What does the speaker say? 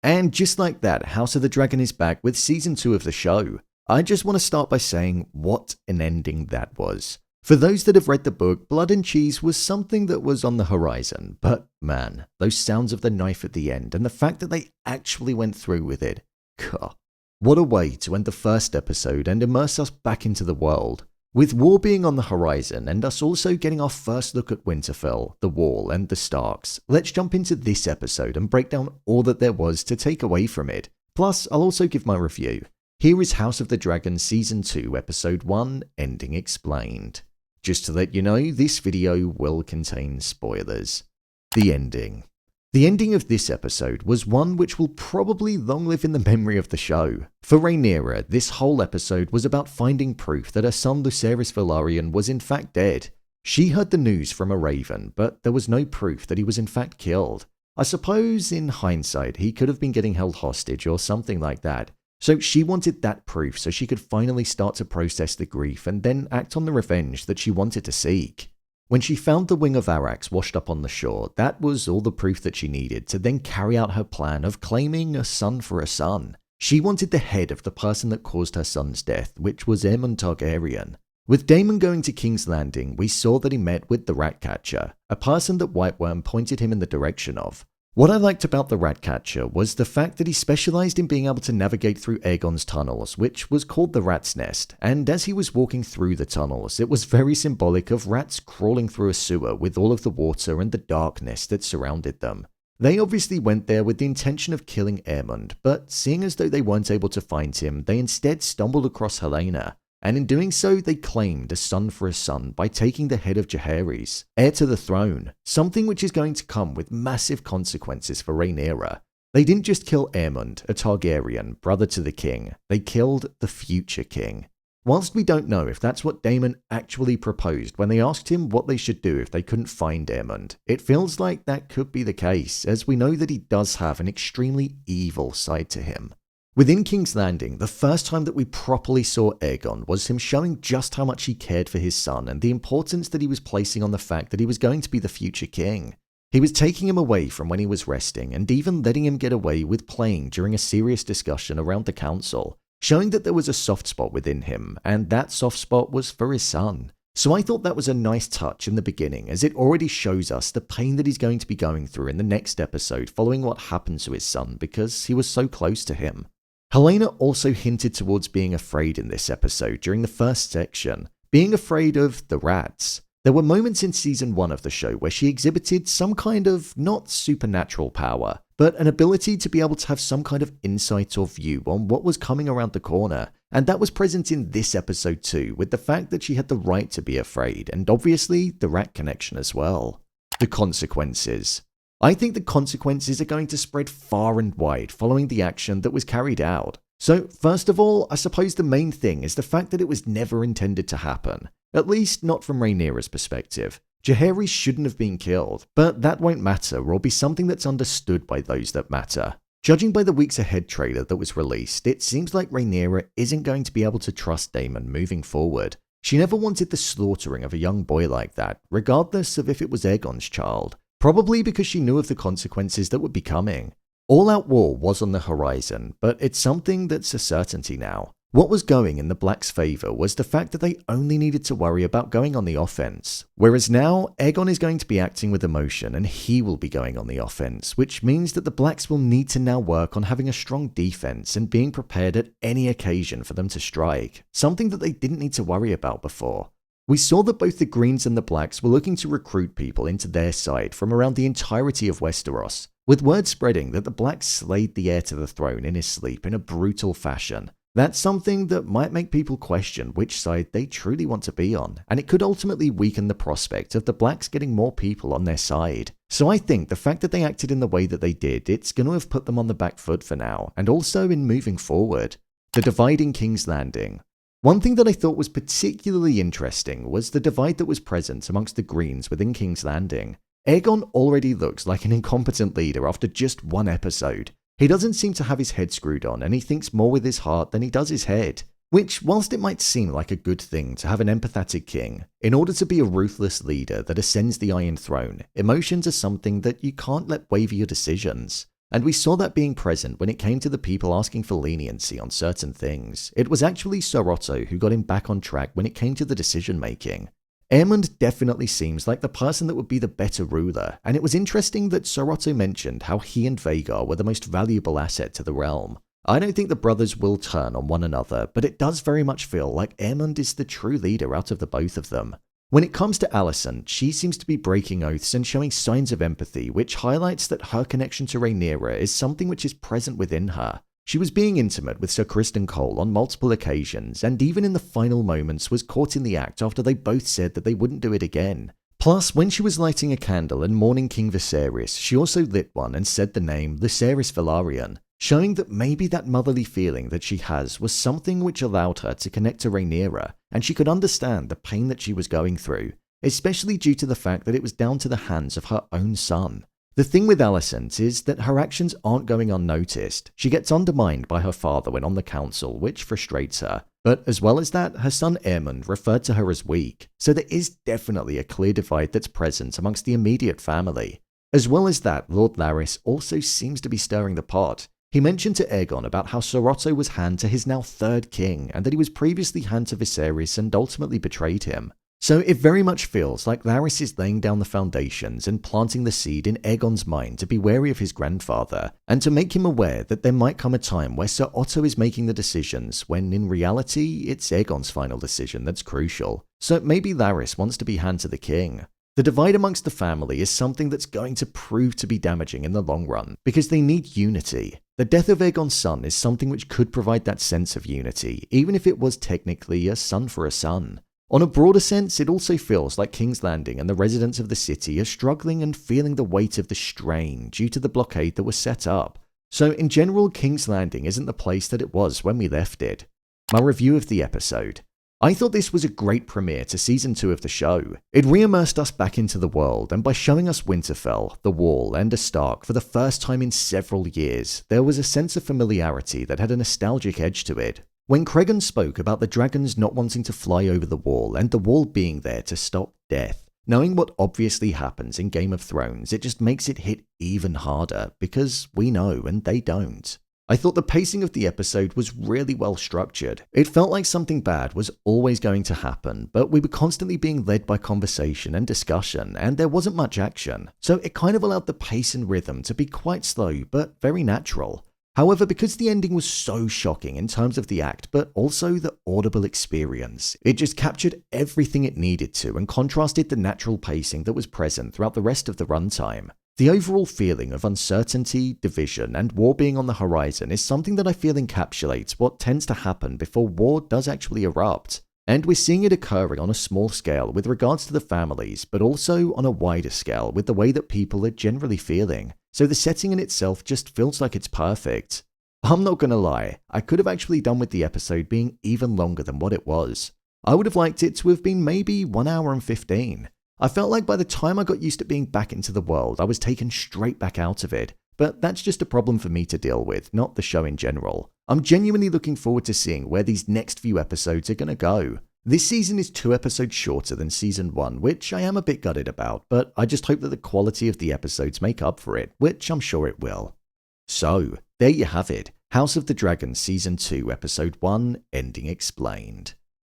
And just like that, House of the Dragon is back with season 2 of the show. I just want to start by saying what an ending that was. For those that have read the book, Blood and Cheese was something that was on the horizon, but man, those sounds of the knife at the end and the fact that they actually went through with it, God, what a way to end the first episode and immerse us back into the world. With war being on the horizon and us also getting our first look at Winterfell, the Wall and the Starks, let's jump into this episode and break down all that there was to take away from it. Plus, I'll also give my review. Here is House of the Dragon Season 2 Episode 1, Ending Explained. Just to let you know, this video will contain spoilers. The ending. The ending of this episode was one which will probably long live in the memory of the show. For Rhaenyra, this whole episode was about finding proof that her son Jahaerys Targaryen was in fact dead. She heard the news from a raven, but there was no proof that he was in fact killed. I suppose in hindsight he could have been getting held hostage or something like that. So she wanted that proof so she could finally start to process the grief and then act on the revenge that she wanted to seek. When she found the wing of Arrax washed up on the shore, that was all the proof that she needed to then carry out her plan of claiming a son for a son. She wanted the head of the person that caused her son's death, which was Aemond Targaryen. With Daemon going to King's Landing, we saw that he met with the Ratcatcher, a person that White Worm pointed him in the direction of. What I liked about the Ratcatcher was the fact that he specialized in being able to navigate through Aegon's tunnels, which was called the Rat's Nest, and as he was walking through the tunnels, it was very symbolic of rats crawling through a sewer with all of the water and the darkness that surrounded them. They obviously went there with the intention of killing Aemond, but seeing as though they weren't able to find him, they instead stumbled across Helaena. And in doing so, they claimed a son for a son by taking the head of Jahaerys, heir to the throne, something which is going to come with massive consequences for Rhaenyra. They didn't just kill Aemond, a Targaryen, brother to the king, they killed the future king. Whilst we don't know if that's what Daemon actually proposed when they asked him what they should do if they couldn't find Aemond, it feels like that could be the case, as we know that he does have an extremely evil side to him. Within King's Landing, the first time that we properly saw Aegon was him showing just how much he cared for his son and the importance that he was placing on the fact that he was going to be the future king. He was taking him away from when he was resting and even letting him get away with playing during a serious discussion around the council, showing that there was a soft spot within him, and that soft spot was for his son. So I thought that was a nice touch in the beginning, as it already shows us the pain that he's going to be going through in the next episode following what happened to his son because he was so close to him. Helaena also hinted towards being afraid in this episode during the first section, being afraid of the rats. There were moments in season 1 of the show where she exhibited some kind of not supernatural power, but an ability to be able to have some kind of insight or view on what was coming around the corner, and that was present in this episode too, with the fact that she had the right to be afraid, and obviously the rat connection as well. The consequences. I think the consequences are going to spread far and wide following the action that was carried out. So first of all, I suppose the main thing is the fact that it was never intended to happen. At least not from Rhaenyra's perspective. Jahaerys shouldn't have been killed, but that won't matter or be something that's understood by those that matter. Judging by the Weeks Ahead trailer that was released, it seems like Rhaenyra isn't going to be able to trust Daemon moving forward. She never wanted the slaughtering of a young boy like that, regardless of if it was Aegon's child. Probably because she knew of the consequences that would be coming. All-out war was on the horizon, but it's something that's a certainty now. What was going in the Blacks' favour was the fact that they only needed to worry about going on the offense. Whereas now, Aegon is going to be acting with emotion and he will be going on the offense, which means that the Blacks will need to now work on having a strong defense and being prepared at any occasion for them to strike, something that they didn't need to worry about before. We saw that both the Greens and the Blacks were looking to recruit people into their side from around the entirety of Westeros, with word spreading that the Blacks slayed the heir to the throne in his sleep in a brutal fashion. That's something that might make people question which side they truly want to be on, and it could ultimately weaken the prospect of the Blacks getting more people on their side. So I think the fact that they acted in the way that they did, it's going to have put them on the back foot for now, and also in moving forward. The divide in King's Landing. One thing that I thought was particularly interesting was the divide that was present amongst the Greens within King's Landing. Aegon already looks like an incompetent leader after just one episode. He doesn't seem to have his head screwed on and he thinks more with his heart than he does his head. Which, whilst it might seem like a good thing to have an empathetic king, in order to be a ruthless leader that ascends the Iron Throne, emotions are something that you can't let waver your decisions. And we saw that being present when it came to the people asking for leniency on certain things. It was actually Ser Otto who got him back on track when it came to the decision making. Aemond definitely seems like the person that would be the better ruler, and it was interesting that Ser Otto mentioned how he and Vhagar were the most valuable asset to the realm. I don't think the brothers will turn on one another, but it does very much feel like Aemond is the true leader out of the both of them. When it comes to Alicent, she seems to be breaking oaths and showing signs of empathy, which highlights that her connection to Rhaenyra is something which is present within her. She was being intimate with Sir Criston Cole on multiple occasions, and even in the final moments was caught in the act after they both said that they wouldn't do it again. Plus, when she was lighting a candle and mourning King Viserys, she also lit one and said the name Lucerys Velaryon, showing that maybe that motherly feeling that she has was something which allowed her to connect to Rhaenyra, and she could understand the pain that she was going through, especially due to the fact that it was down to the hands of her own son. The thing with Alicent is that her actions aren't going unnoticed. She gets undermined by her father when on the council, which frustrates her. But as well as that, her son Aemond referred to her as weak, so there is definitely a clear divide that's present amongst the immediate family. As well as that, Lord Larys also seems to be stirring the pot. He mentioned to Aegon about how Ser Otto was hand to his now third king, and that he was previously hand to Viserys and ultimately betrayed him. So it very much feels like Larys is laying down the foundations and planting the seed in Aegon's mind to be wary of his grandfather, and to make him aware that there might come a time where Ser Otto is making the decisions, when in reality it's Aegon's final decision that's crucial. So maybe Larys wants to be hand to the king. The divide amongst the family is something that's going to prove to be damaging in the long run, because they need unity. The death of Aegon's son is something which could provide that sense of unity, even if it was technically a son for a son. On a broader sense, it also feels like King's Landing and the residents of the city are struggling and feeling the weight of the strain due to the blockade that was set up. So in general, King's Landing isn't the place that it was when we left it. My review of the episode. I thought this was a great premiere to Season 2 of the show. It re-immersed us back into the world, and by showing us Winterfell, the Wall, and a Stark for the first time in several years, there was a sense of familiarity that had a nostalgic edge to it. When Cregan spoke about the dragons not wanting to fly over the wall and the wall being there to stop death, knowing what obviously happens in Game of Thrones, it just makes it hit even harder, because we know and they don't. I thought the pacing of the episode was really well structured. It felt like something bad was always going to happen, but we were constantly being led by conversation and discussion, and there wasn't much action, so it kind of allowed the pace and rhythm to be quite slow but very natural. However, because the ending was so shocking in terms of the act, but also the audible experience, it just captured everything it needed to and contrasted the natural pacing that was present throughout the rest of the runtime. The overall feeling of uncertainty, division, and war being on the horizon is something that I feel encapsulates what tends to happen before war does actually erupt. And we're seeing it occurring on a small scale with regards to the families, but also on a wider scale with the way that people are generally feeling. So the setting in itself just feels like it's perfect. I'm not gonna lie, I could have actually done with the episode being even longer than what it was. I would have liked it to have been maybe 1 hour and 15. I felt like by the time I got used to being back into the world, I was taken straight back out of it. But that's just a problem for me to deal with, not the show in general. I'm genuinely looking forward to seeing where these next few episodes are gonna go. This season is 2 episodes shorter than Season 1, which I am a bit gutted about, but I just hope that the quality of the episodes make up for it, which I'm sure it will. So, there you have it, House of the Dragon Season 2 Episode 1, Ending Explained.